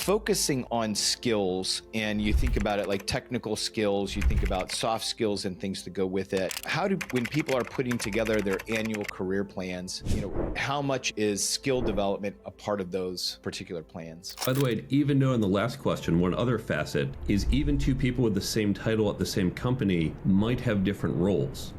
focusing on skills, and you think about it like technical skills, you think about soft skills and things to go with it. When people are putting together their annual career plans, how much is skill development a part of those particular plans? By the way, even though in the last question, one other facet is even two people with the same title at the same company might have different roles.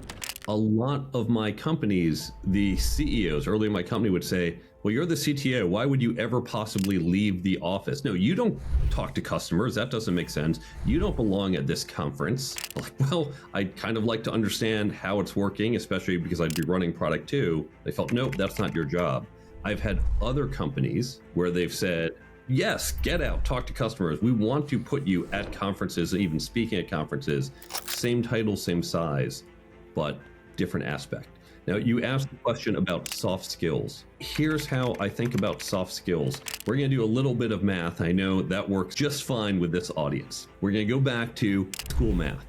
A lot of my companies, the CEOs early in my company would say, well, you're the CTO. Why would you ever possibly leave the office? No, you don't talk to customers. That doesn't make sense. You don't belong at this conference. Like, well, I'd kind of like to understand how it's working, especially because I'd be running product too. They felt, nope, that's not your job. I've had other companies where they've said, yes, get out, talk to customers. We want to put you at conferences, even speaking at conferences, same title, same size, but different aspect. Now, you asked the question about soft skills. Here's how I think about soft skills. We're going to do a little bit of math. I know that works just fine with this audience. We're going to go back to school math.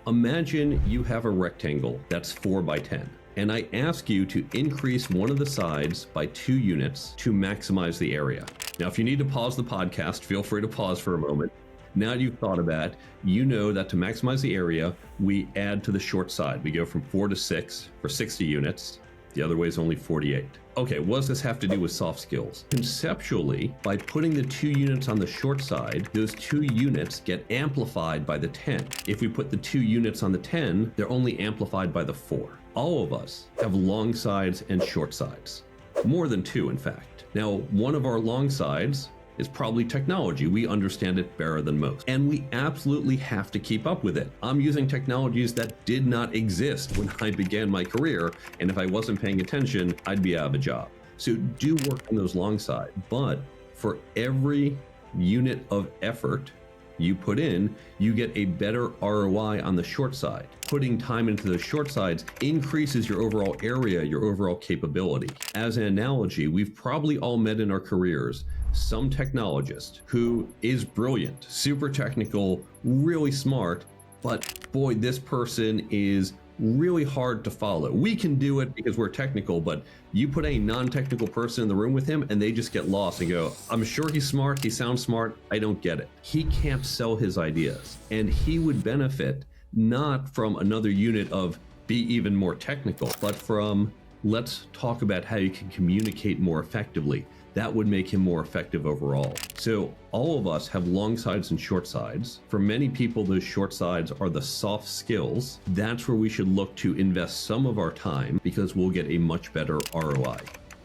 Imagine you have a rectangle that's 4 by 10, and I ask you to increase one of the sides by 2 units to maximize the area. Now, if you need to pause the podcast, feel free to pause for a moment. Now that you've thought of that, you know that to maximize the area, we add to the short side. We go from 4 to 6 for 60 units. The other way is only 48. Okay, what does this have to do with soft skills? Conceptually, by putting the 2 units on the short side, those 2 units get amplified by the 10. If we put the 2 units on the 10, they're only amplified by the 4. All of us have long sides and short sides. More than 2, in fact. Now, one of our long sides is probably technology. We understand it better than most. And we absolutely have to keep up with it. I'm using technologies that did not exist when I began my career, and if I wasn't paying attention, I'd be out of a job. So do work on those long side, but for every unit of effort you put in, you get a better ROI on the short side. Putting time into the short sides increases your overall area, your overall capability. As an analogy, we've probably all met in our careers some technologist who is brilliant, super technical, really smart, but boy, this person is really hard to follow. We can do it because we're technical, but you put a non-technical person in the room with him and they just get lost and go, I'm sure he's smart, he sounds smart, I don't get it. He can't sell his ideas, and he would benefit not from another unit of be even more technical, but from let's talk about how you can communicate more effectively. That would make him more effective overall. So all of us have long sides and short sides. For many people, those short sides are the soft skills. That's where we should look to invest some of our time because we'll get a much better ROI.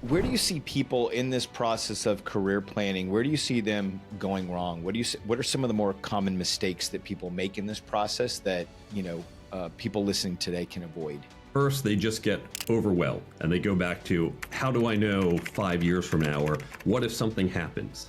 Where do you see people in this process of career planning? Where do you see them going wrong? What are some of the more common mistakes that people make in this process that, people listening today can avoid? First, they just get overwhelmed and they go back to, how do I know 5 years from now, or what if something happens?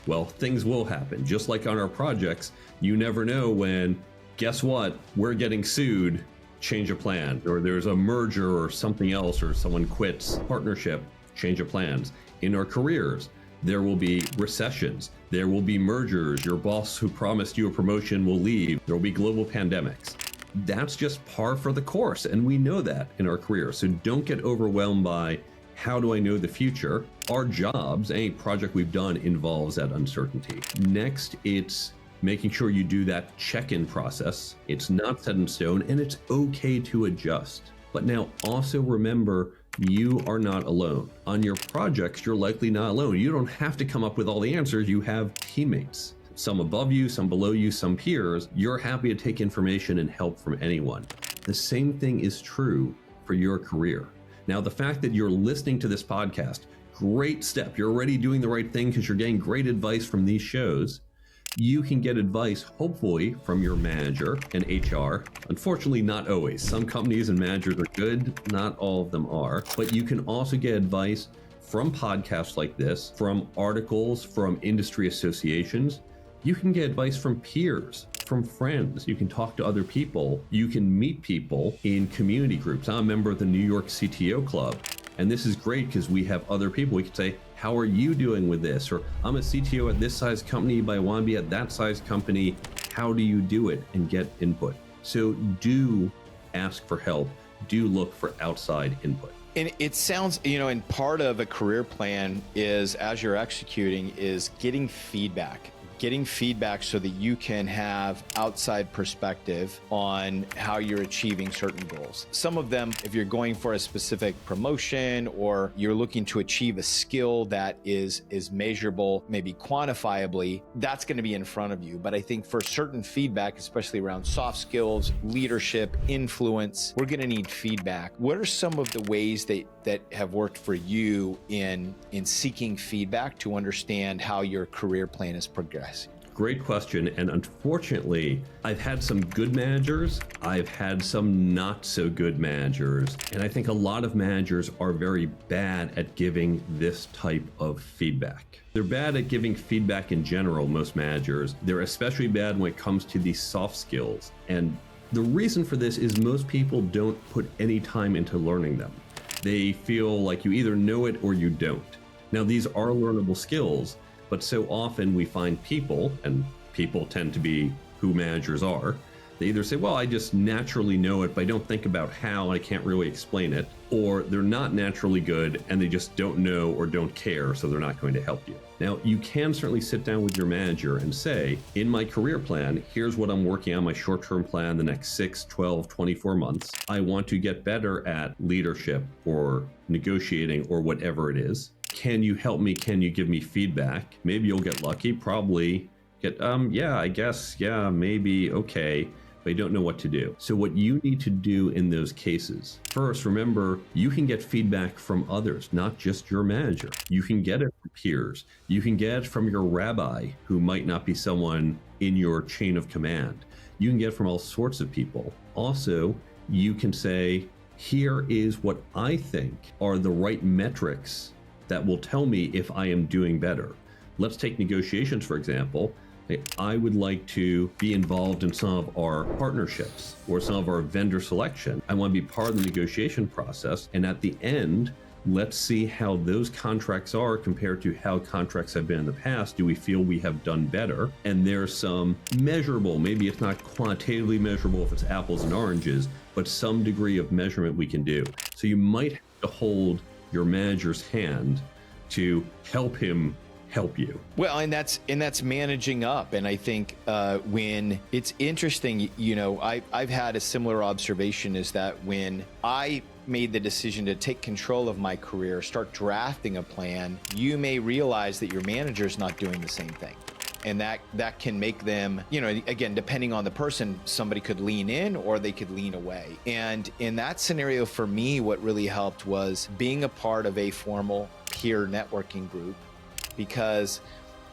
Well, things will happen. Just like on our projects, you never know when, guess what, we're getting sued, change of plan, or there's a merger or something else, or someone quits, partnership, change of plans. In our careers, there will be recessions, there will be mergers, your boss who promised you a promotion will leave, there will be global pandemics. That's just par for the course, and we know that in our career. So don't get overwhelmed by how do I know the future? Our jobs, any project we've done involves that uncertainty. Next, it's making sure you do that check-in process. It's not set in stone, and it's okay to adjust. But now also remember, you are not alone. On your projects, you're likely not alone. You don't have to come up with all the answers. You have teammates. Some above you, some below you, some peers. You're happy to take information and help from anyone. The same thing is true for your career. Now, the fact that you're listening to this podcast, great step. You're already doing the right thing because you're getting great advice from these shows. You can get advice, hopefully, from your manager and HR. Unfortunately, not always. Some companies and managers are good, not all of them are. But you can also get advice from podcasts like this, from articles, from industry associations. You can get advice from peers, from friends. You can talk to other people. You can meet people in community groups. I'm a member of the New York CTO Club, and this is great because we have other people. We can say, how are you doing with this? Or I'm a CTO at this size company, but I want to be at that size company. How do you do it? And get input. So do ask for help. Do look for outside input. And it sounds, and part of a career plan is, as you're executing, is getting feedback so that you can have outside perspective on how you're achieving certain goals. Some of them, if you're going for a specific promotion or you're looking to achieve a skill that is measurable, maybe quantifiably, that's going to be in front of you. But I think for certain feedback, especially around soft skills, leadership, influence, we're going to need feedback. What are some of the ways that have worked for you in seeking feedback to understand how your career plan is progressing? Great question. And unfortunately, I've had some good managers. I've had some not so good managers. And I think a lot of managers are very bad at giving this type of feedback. They're bad at giving feedback in general, most managers. They're especially bad when it comes to these soft skills. And the reason for this is most people don't put any time into learning them. They feel like you either know it or you don't. Now, these are learnable skills, but so often we find people, and people tend to be who managers are, they either say, well, I just naturally know it, but I don't think about how, and I can't really explain it, or they're not naturally good and they just don't know or don't care, so they're not going to help you. Now, you can certainly sit down with your manager and say, in my career plan, here's what I'm working on, my short-term plan, the next 6, 12, 24 months. I want to get better at leadership or negotiating or whatever it is. Can you help me? Can you give me feedback? Maybe you'll get lucky, probably get, yeah, I guess, yeah, maybe, okay, but you don't know what to do. So what you need to do in those cases, first, remember, you can get feedback from others, not just your manager. You can get it from peers. You can get it from your rabbi, who might not be someone in your chain of command. You can get it from all sorts of people. Also, you can say, here is what I think are the right metrics that will tell me if I am doing better. Let's take negotiations, for example. I would like to be involved in some of our partnerships or some of our vendor selection. I want to be part of the negotiation process. And at the end, let's see how those contracts are compared to how contracts have been in the past. Do we feel we have done better? And there's some measurable, maybe it's not quantitatively measurable if it's apples and oranges, but some degree of measurement we can do. So you might have to hold your manager's hand to help him help you. Well, and that's managing up. And I think when it's interesting, I've had a similar observation, is that when I made the decision to take control of my career, start drafting a plan, you may realize that your manager's not doing the same thing. And that can make them, again, depending on the person, somebody could lean in or they could lean away. And in that scenario, for me, what really helped was being a part of a formal peer networking group, because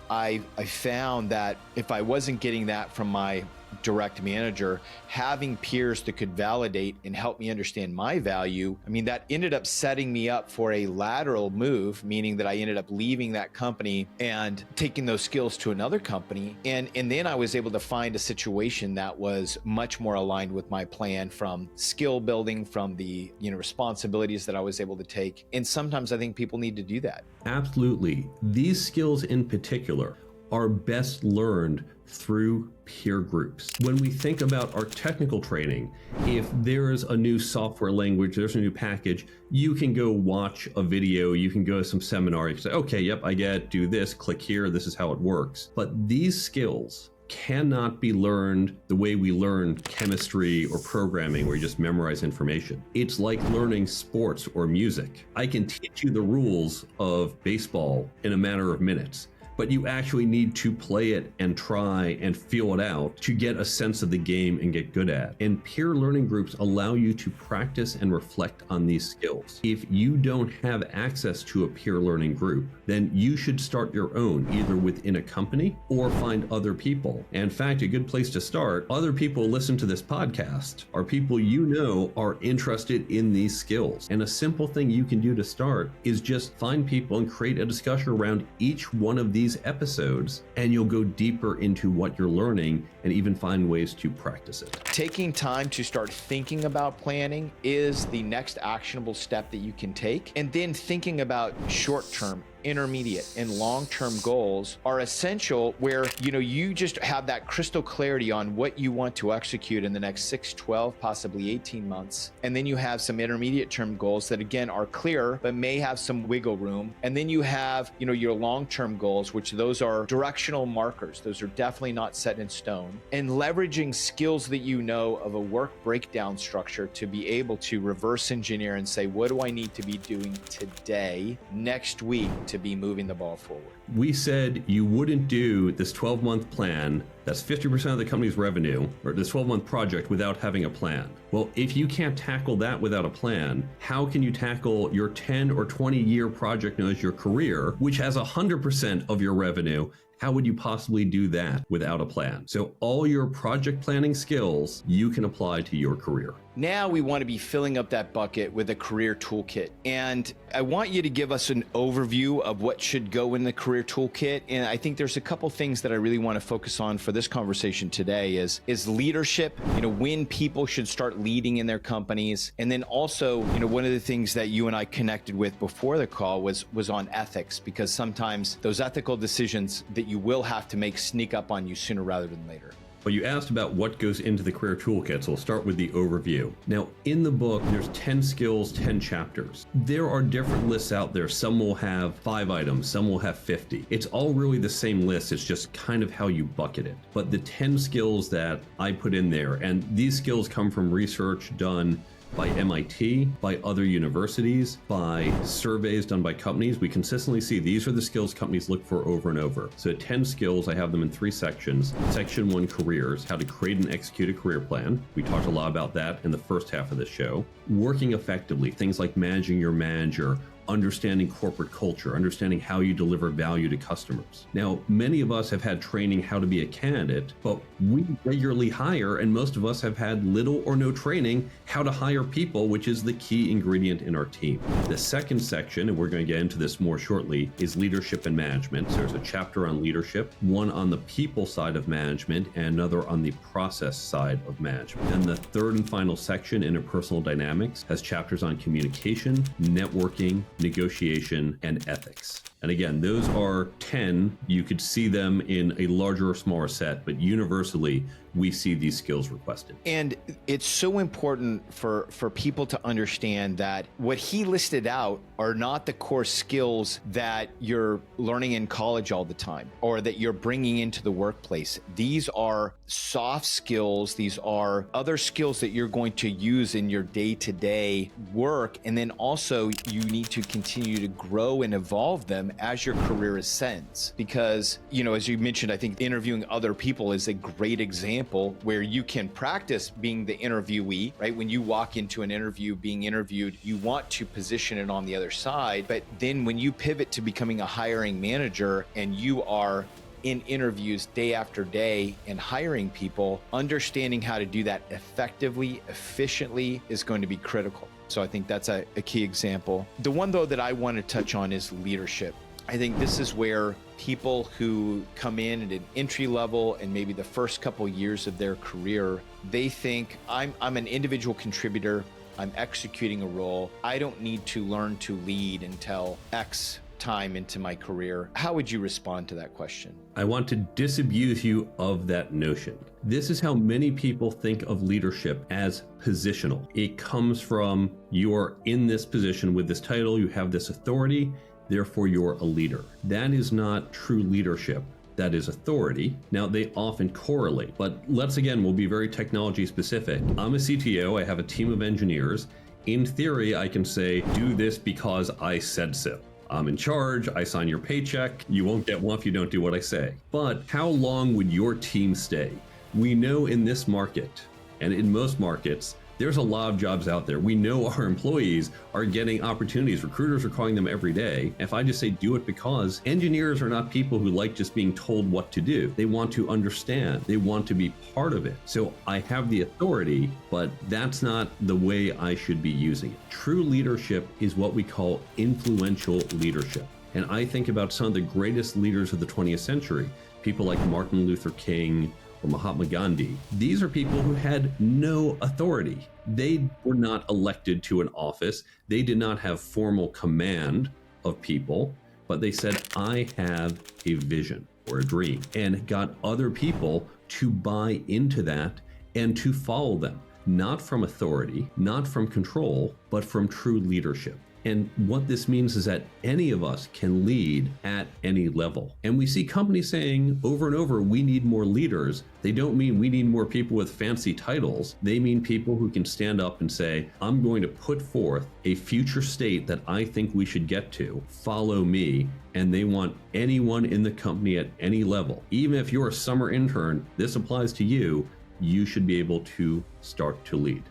I found that if I wasn't getting that from my direct manager, having peers that could validate and help me understand my value, that ended up setting me up for a lateral move, meaning that I ended up leaving that company and taking those skills to another company. And then I was able to find a situation that was much more aligned with my plan, from skill building, from the responsibilities that I was able to take. And sometimes I think people need to do that. Absolutely. These skills in particular are best learned through peer groups. When we think about our technical training, if there is a new software language, there's a new package, you can go watch a video, you can go to some seminar, you can say, okay, yep, I get it, do this, click here, this is how it works. But these skills cannot be learned the way we learn chemistry or programming, where you just memorize information. It's like learning sports or music. I can teach you the rules of baseball in a matter of minutes, but you actually need to play it and try and feel it out to get a sense of the game and get good at. And peer learning groups allow you to practice and reflect on these skills. If you don't have access to a peer learning group, then you should start your own, either within a company or find other people. And in fact, a good place to start, other people who listen to this podcast are people you know are interested in these skills. And a simple thing you can do to start is just find people and create a discussion around each one of these episodes, and you'll go deeper into what you're learning and even find ways to practice it. Taking time to start thinking about planning is the next actionable step that you can take. And then thinking about short-term intermediate, and long-term goals are essential, where you just have that crystal clarity on what you want to execute in the next 6, 12, possibly 18 months. And then you have some intermediate term goals that again are clear but may have some wiggle room. And then you have your long-term goals, which those are directional markers. Those are definitely not set in stone. And leveraging skills that of a work breakdown structure to be able to reverse engineer and say, what do I need to be doing today, next week, to be moving the ball forward? We said you wouldn't do this 12-month plan, that's 50% of the company's revenue, or this 12-month project without having a plan. Well, if you can't tackle that without a plan, how can you tackle your 10 or 20-year project known as your career, which has 100% of your revenue? How would you possibly do that without a plan? So all your project planning skills you can apply to your career. Now we want to be filling up that bucket with a career toolkit. And I want you to give us an overview of what should go in the career toolkit. And I think there's a couple things that I really want to focus on for this conversation today is leadership, when people should start leading in their companies. And then also, one of the things that you and I connected with before the call was on ethics, because sometimes those ethical decisions that you will have to make sneak up on you sooner rather than later. Well, you asked about what goes into the Career Toolkit, so we'll start with the overview. Now, in the book, there's 10 skills, 10 chapters. There are different lists out there. Some will have 5 items, some will have 50. It's all really the same list, it's just kind of how you bucket it. But the 10 skills that I put in there, and these skills come from research done by MIT, by other universities, by surveys done by companies. We consistently see these are the skills companies look for over and over. So 10 skills, I have them in 3 sections. Section 1, careers, how to create and execute a career plan. We talked a lot about that in the first half of this show. Working effectively, things like managing your manager, understanding corporate culture, understanding how you deliver value to customers. Now, many of us have had training how to be a candidate, but we regularly hire, and most of us have had little or no training how to hire people, which is the key ingredient in our team. The second section, and we're going to get into this more shortly, is leadership and management. So there's a chapter on leadership, one on the people side of management, and another on the process side of management. And the third and final section, interpersonal dynamics, has chapters on communication, networking, negotiation, and ethics. And again, those are 10. You could see them in a larger or smaller set, but universally, we see these skills requested. And it's so important for people to understand that what he listed out are not the core skills that you're learning in college all the time or that you're bringing into the workplace. These are soft skills. These are other skills that you're going to use in your day-to-day work. And then also you need to continue to grow and evolve them as your career ascends. Because, as you mentioned, I think interviewing other people is a great example where you can practice being the interviewee, right? When you walk into an interview being interviewed, you want to position it on the other side. But then when you pivot to becoming a hiring manager and you are in interviews day after day and hiring people, understanding how to do that effectively, efficiently is going to be critical. So I think that's a key example. The one, though, that I want to touch on is leadership. I think this is where people who come in at an entry level and maybe the first couple years of their career, they think, I'm an individual contributor, I'm executing a role, I don't need to learn to lead until X time into my career. How would you respond to that question? I want to disabuse you of that notion. This is how many people think of leadership as positional. It comes from you're in this position with this title, you have this authority, therefore you're a leader. That is not true leadership. That is authority. Now, they often correlate, but we'll be very technology specific. I'm a CTO, I have a team of engineers. In theory, I can say, do this because I said so. I'm in charge, I sign your paycheck, you won't get one if you don't do what I say. But how long would your team stay? We know in this market, and in most markets, there's a lot of jobs out there. We know our employees are getting opportunities. Recruiters are calling them every day. If I just say do it because, engineers are not people who like just being told what to do. They want to understand. They want to be part of it. So I have the authority, but that's not the way I should be using it. True leadership is what we call influential leadership. And I think about some of the greatest leaders of the 20th century, people like Martin Luther King, or Mahatma Gandhi. These are people who had no authority. They were not elected to an office. They did not have formal command of people. but they said, I have a vision or a dream, and got other people to buy into that and to follow them, not from authority, not from control, but from true leadership. And what this means is that any of us can lead at any level. And we see companies saying over and over, we need more leaders. They don't mean we need more people with fancy titles. They mean people who can stand up and say, I'm going to put forth a future state that I think we should get to. Follow me. And they want anyone in the company at any level. Even if you're a summer intern, this applies to you. You should be able to start to lead.